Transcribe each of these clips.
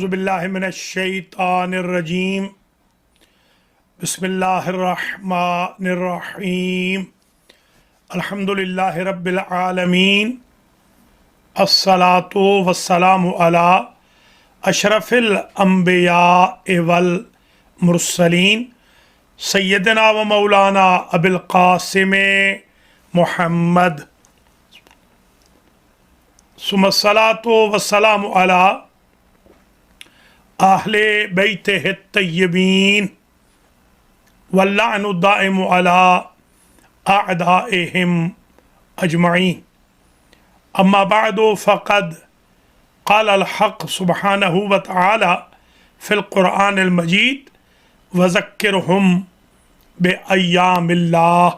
اعوذ باللہ من الشیطان الرجیم بسم اللہ الرحمن الرحیم الحمد للہ رب العالمین الصلاۃ والسلام علی اشرف الانبیاء والمرسلین سیدنا و مولانا ابی القاسم محمد ثم الصلاۃ والسلام علی اہل بیتہ الطیبین واللعن الدائم علی اعدائہم اجمعین اما بعد فقد قال الحق سبحانہ وتعالی فی القرآن المجید وذکرہم بایام اللہ۔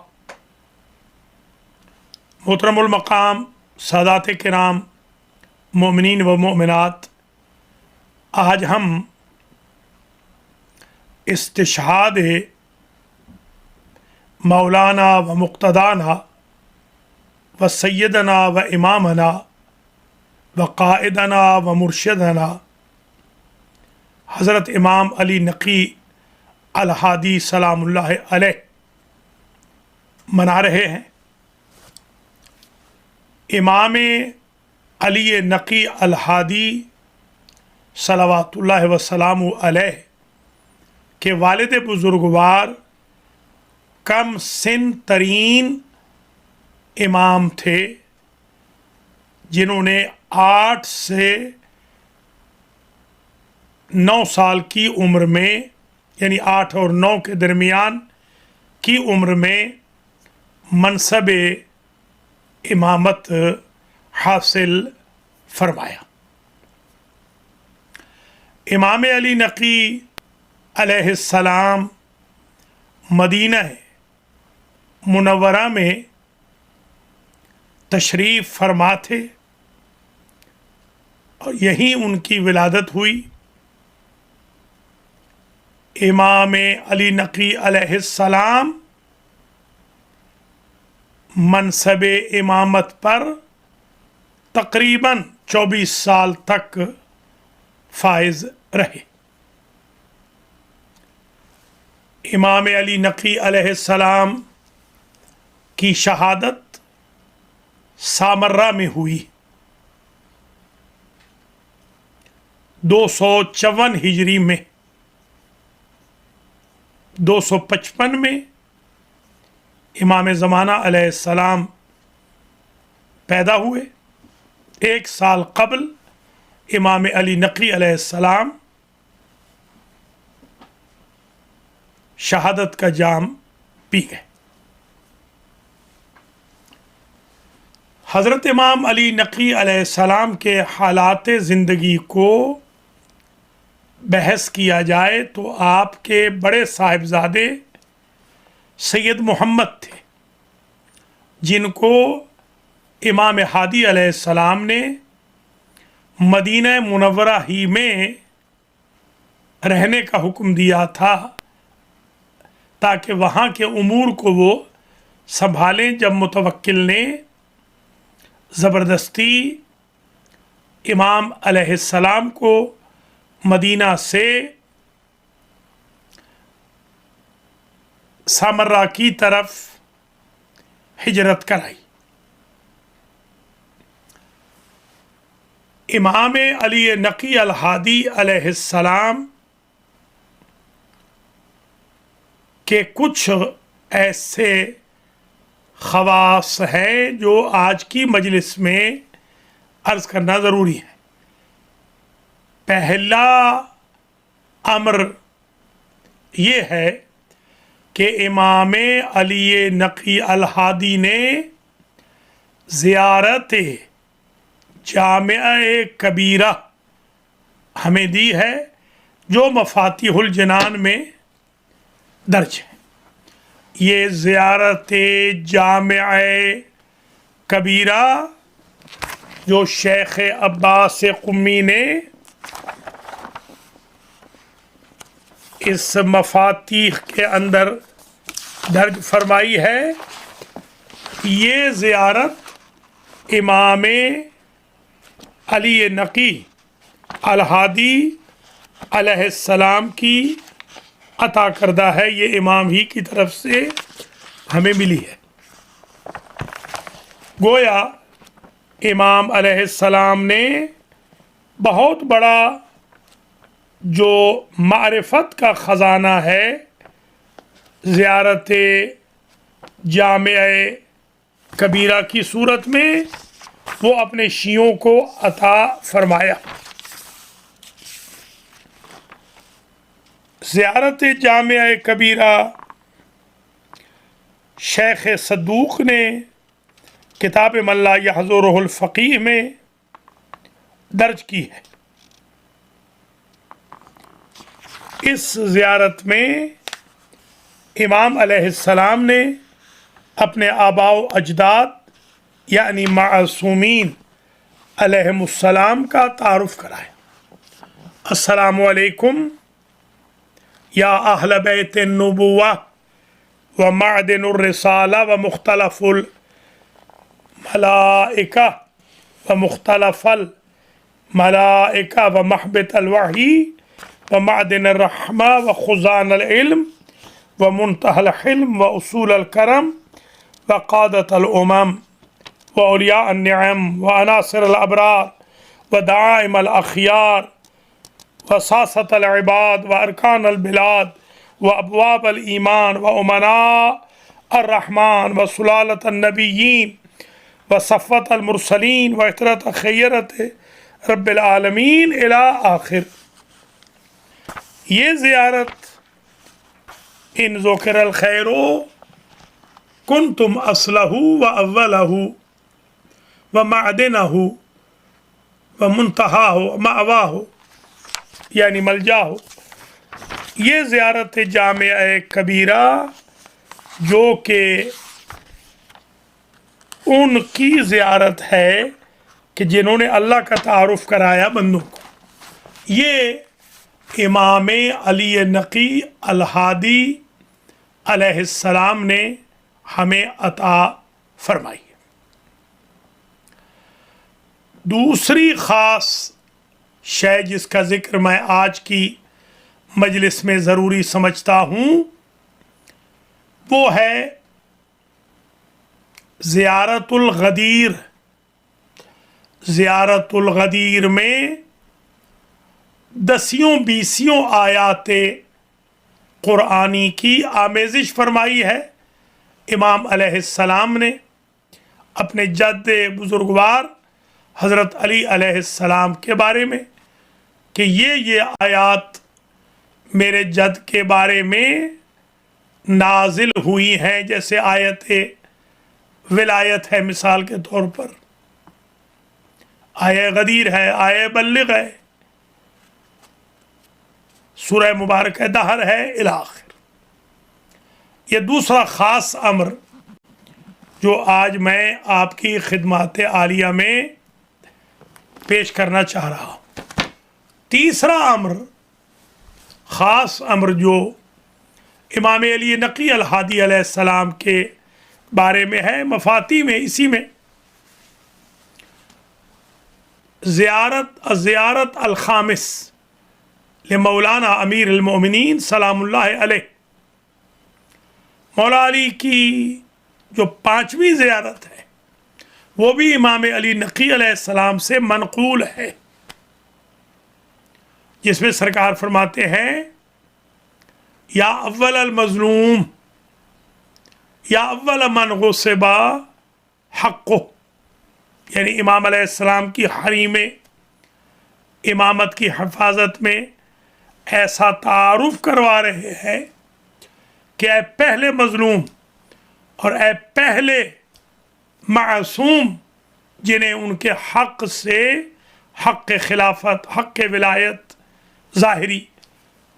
محترم المقام سادات کرام، مومنین و مومنات، آج ہم استشہاد مولانا و مقتدانا و سیدنا و امامنا و قائدنا و مرشدنا حضرت امام علی نقی الہادی سلام اللہ علیہ منا رہے ہیں۔ امام علی نقی الہادی صلوات اللہ وسلام علیہ کے والد بزرگوار کم سن ترین امام تھے، جنہوں نے 8 سے 9 سال کی عمر میں، یعنی 8 اور 9 کے درمیان کی عمر میں منصب امامت حاصل فرمایا۔ امام علی نقی علیہ السلام مدینہ منورہ میں تشریف فرما تھے اور یہیں ان کی ولادت ہوئی۔ امام علی نقی علیہ السلام منصب امامت پر تقریباً 24 سال تک فائز رہے۔ امام علی نقی علیہ السلام کی شہادت سامرہ میں ہوئی 254 ہجری میں۔ 255 میں امام زمانہ علیہ السلام پیدا ہوئے۔ 1 سال قبل امام علی نقی علیہ السلام شہادت کا جام پی گئے۔ حضرت امام علی نقی علیہ السلام کے حالات زندگی کو بحث کیا جائے تو آپ کے بڑے صاحبزادے سید محمد تھے، جن کو امام ہادی علیہ السلام نے مدینہ منورہ ہی میں رہنے کا حکم دیا تھا تاکہ وہاں کے امور کو وہ سنبھالیں۔ جب متوکل نے زبردستی امام علیہ السلام کو مدینہ سے سامرہ کی طرف ہجرت کرائی، امام علی نقی الہادی علیہ السلام کے کچھ ایسے خواص ہیں جو آج کی مجلس میں عرض کرنا ضروری ہے۔ پہلا امر یہ ہے کہ امام علی نقی الہادی نے زیارت جامعہ کبیرہ ہمیں دی ہے، جو مفاتیح الجنان میں درج ہے۔ یہ زیارت جامعہ کبیرہ جو شیخ عباس قمی نے اس مفاتیح کے اندر درج فرمائی ہے، یہ زیارت امام علی نقی الہادی علیہ السلام کی عطا کردہ ہے، یہ امام ہی کی طرف سے ہمیں ملی ہے۔ گویا امام علیہ السلام نے بہت بڑا جو معرفت کا خزانہ ہے زیارت جامعہ کبیرہ کی صورت میں وہ اپنے شیعوں کو عطا فرمایا۔ زیارت جامعہ کبیرہ شیخ صدوق نے کتاب من لا یحضرہ الفقیہ میں درج کی ہے۔ اس زیارت میں امام علیہ السلام نے اپنے آباء و اجداد یعنی معصومین علیہم السلام کا تعارف کرایا۔ السلام علیکم یا اہل بیت النبوہ و معدن الرسالہ و مختلف الملائکہ و مختلف الملائکہ و محبت الوحی و معدن الرحمہ و خزان العلم و منتہى الحلم و اصول الکرم و قادة الامم و اولیاء النعم و عناصر الابرار و دعائم الاخیار و ساسة العباد و ارکان البلاد و ابواب الایمان و امناء الرحمن و سلالة النبیین و صفوة المرسلین و اطرت خیرت رب العالمین الی آخر۔ یہ زیارت ان ذکر الخیر کنتم اصلہ و اولہ و معدنہ و منتہاہ و مأواہ یعنی ملجاہ، یہ زیارت جامعہ کبیرہ جو کہ ان کی زیارت ہے کہ جنہوں نے اللہ کا تعارف کرایا بندوں کو، یہ امام علی نقی الہادی علیہ السلام نے ہمیں عطا فرمائی ہے۔ دوسری خاص شے جس کا ذکر میں آج کی مجلس میں ضروری سمجھتا ہوں وہ ہے زیارت الغدیر۔ زیارت الغدیر میں 10 آیات قرآنی کی آمیزش فرمائی ہے امام علیہ السلام نے اپنے جد بزرگوار حضرت علی علیہ السلام کے بارے میں کہ یہ آیات میرے جد کے بارے میں نازل ہوئی ہیں، جیسے آیت ولایت ہے مثال کے طور پر، آیہ غدیر ہے، آیہ بلغ ہے، سورہ مبارکہ دہر ہے الی آخر۔ یہ دوسرا خاص امر جو آج میں آپ کی خدمات عالیہ میں پیش کرنا چاہ رہا ہوں۔ تیسرا امر، خاص امر جو امام علی نقی الہادی علیہ السلام کے بارے میں ہے، مفاتی میں اسی میں زیارت الخامس لمولانا امیر المؤمنین سلام اللہ علیہ، مولا علی کی جو 5ویں زیارت ہے وہ بھی امام علی نقی علیہ السلام سے منقول ہے، جس میں سرکار فرماتے ہیں یا اول المظلوم یا اول من غصب حقہ، یعنی امام علیہ السلام کی حریم امامت کی حفاظت میں ایسا تعارف کروا رہے ہیں کہ اے پہلے مظلوم اور اے پہلے معصوم جنہیں ان کے حق سے، حق خلافت، حق ولایت ظاہری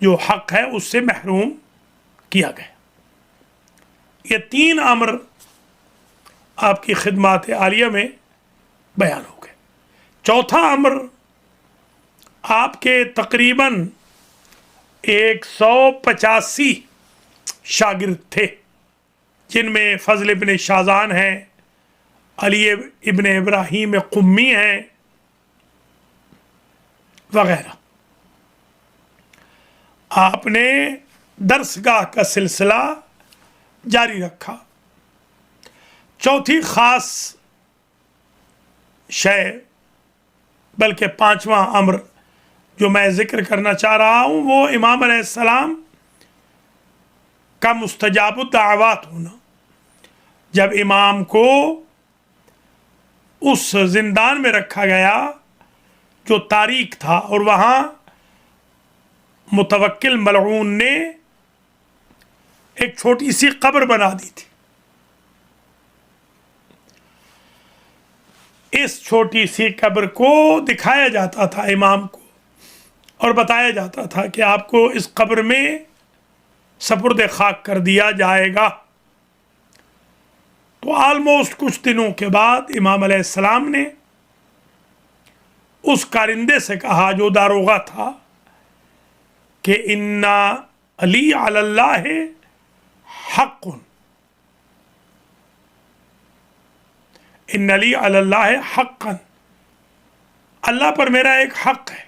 جو حق ہے اس سے محروم کیا گیا۔ یہ 3 امر آپ کی خدمات عالیہ میں بیان ہو گئے۔ چوتھا امر، آپ کے تقریباً 185 شاگرد تھے، جن میں فضل ابن شازان ہیں، علی ابن ابراہیم قمی ہیں وغیرہ۔ آپ نے درسگاہ کا سلسلہ جاری رکھا۔ چوتھی خاص شے بلکہ پانچواں امر جو میں ذکر کرنا چاہ رہا ہوں وہ امام علیہ السلام کا مستجاب الدعوات ہونا۔ جب امام کو اس زندان میں رکھا گیا جو تاریک تھا اور وہاں متوکل ملعون نے ایک چھوٹی سی قبر بنا دی تھی، اس چھوٹی سی قبر کو دکھایا جاتا تھا امام کو اور بتایا جاتا تھا کہ آپ کو اس قبر میں سپرد خاک کر دیا جائے گا۔ تو آلموسٹ کچھ دنوں کے بعد امام علیہ السلام نے اس کارندے سے کہا جو داروغہ تھا کہ ان علی علی اللہ حق، ان علی علی اللہ حقا، اللہ پر میرا ایک حق ہے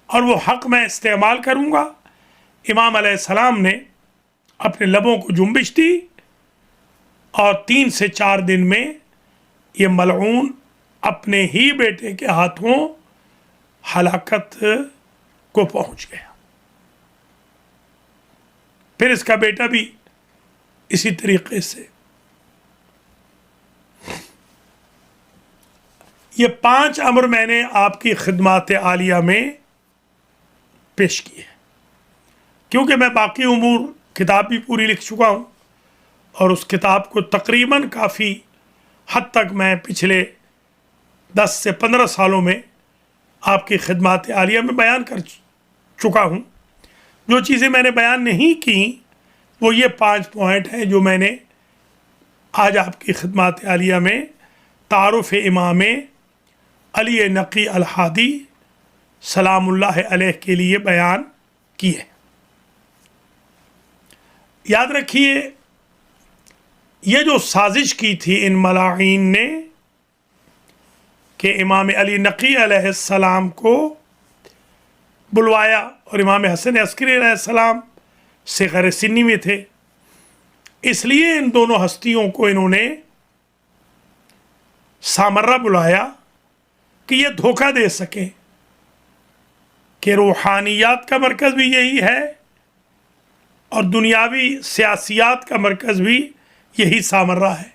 اور وہ حق میں استعمال کروں گا۔ امام علیہ السلام نے اپنے لبوں کو جنبش دی اور 3 سے 4 دن میں یہ ملعون اپنے ہی بیٹے کے ہاتھوں ہلاکت کو پہنچ گیا۔ پھر اس کا بیٹا بھی اسی طریقے سے۔ یہ 5 امر میں نے آپ کی خدمات عالیہ میں پیش کیے ہیں، کیونکہ میں باقی امور کتاب بھی پوری لکھ چکا ہوں اور اس کتاب کو تقریباً کافی حد تک میں پچھلے 10 سے 15 سالوں میں آپ کی خدمات عالیہ میں بیان کر چکا ہوں۔ جو چیزیں میں نے بیان نہیں کی وہ یہ 5 پوائنٹ ہیں جو میں نے آج آپ کی خدمات عالیہ میں تعارف امام علی نقی الہادی سلام اللہ علیہ کے لیے بیان کیے۔ یاد رکھیے یہ جو سازش کی تھی ان ملاعین نے کہ امام علی نقی علیہ السلام کو بلوایا، اور امام حسن عسکری علیہ السلام صغر سنی میں تھے، اس لیے ان دونوں ہستیوں کو انہوں نے سامرہ بلایا کہ یہ دھوکہ دے سکیں کہ روحانیات کا مرکز بھی یہی ہے اور دنیاوی سیاسیات کا مرکز بھی یہی سامرہ ہے،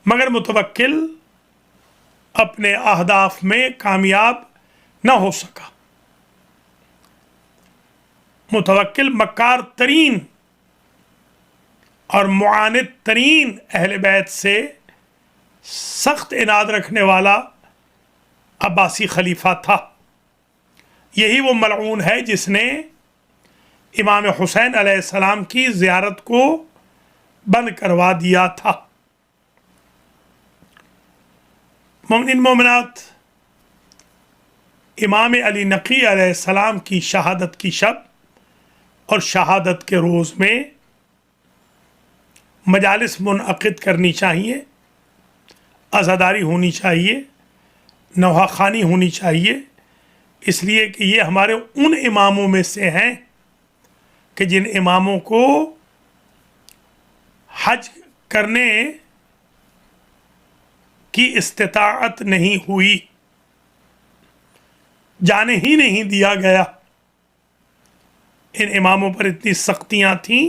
مگر متوکل اپنے اہداف میں کامیاب نہ ہو سکا۔ متوکل مکار ترین اور معاند ترین اہل بیت سے سخت عناد رکھنے والا عباسی خلیفہ تھا۔ یہی وہ ملعون ہے جس نے امام حسین علیہ السلام کی زیارت کو بند کروا دیا تھا۔ مومنین مومنات، امام علی نقی علیہ السلام کی شہادت کی شب اور شہادت کے روز میں مجالس منعقد کرنی چاہیے، عزاداری ہونی چاہیے، نوحہ خوانی ہونی چاہیے، اس لیے کہ یہ ہمارے ان اماموں میں سے ہیں کہ جن اماموں کو حج کرنے کی استطاعت نہیں ہوئی، جانے ہی نہیں دیا گیا۔ ان اماموں پر اتنی سختیاں تھیں،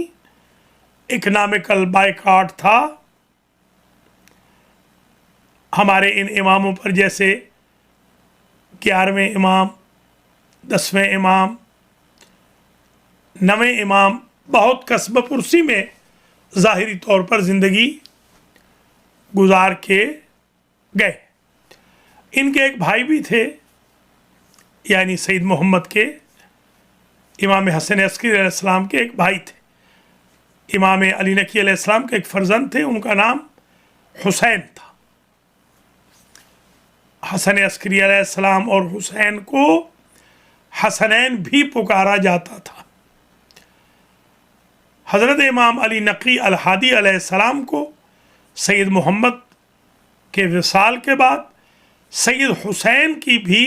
اکنامکل بائیکاٹ تھا۔ ہمارے ان اماموں پر جیسے 11ویں امام، 10ویں امام، 9ویں امام بہت کسب پرسی میں ظاہری طور پر زندگی گزار کے گئے۔ ان کے ایک بھائی بھی تھے، یعنی سید محمد کے، امام حسن عسکری علیہ السلام کے ایک بھائی تھے۔ امام علی نقی علیہ السلام کے ایک فرزند تھے، ان کا نام حسین تھا۔ حسن عسکری علیہ السلام اور حسین کو حسنین بھی پکارا جاتا تھا۔ حضرت امام علی نقی الہادی علیہ السلام کو سید محمد کے وصال کے بعد سید حسین کی بھی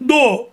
2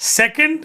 2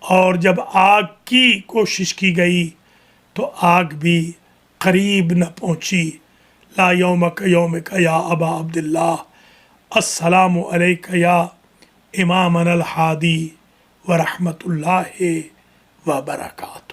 اور جب آگ کی کوشش کی گئی تو آگ بھی قریب نہ پہنچی. لا یومک یومک یا ابا عبداللہ، السلام علیک یا امامنا الحادی ورحمۃ اللہ وبرکاتہ.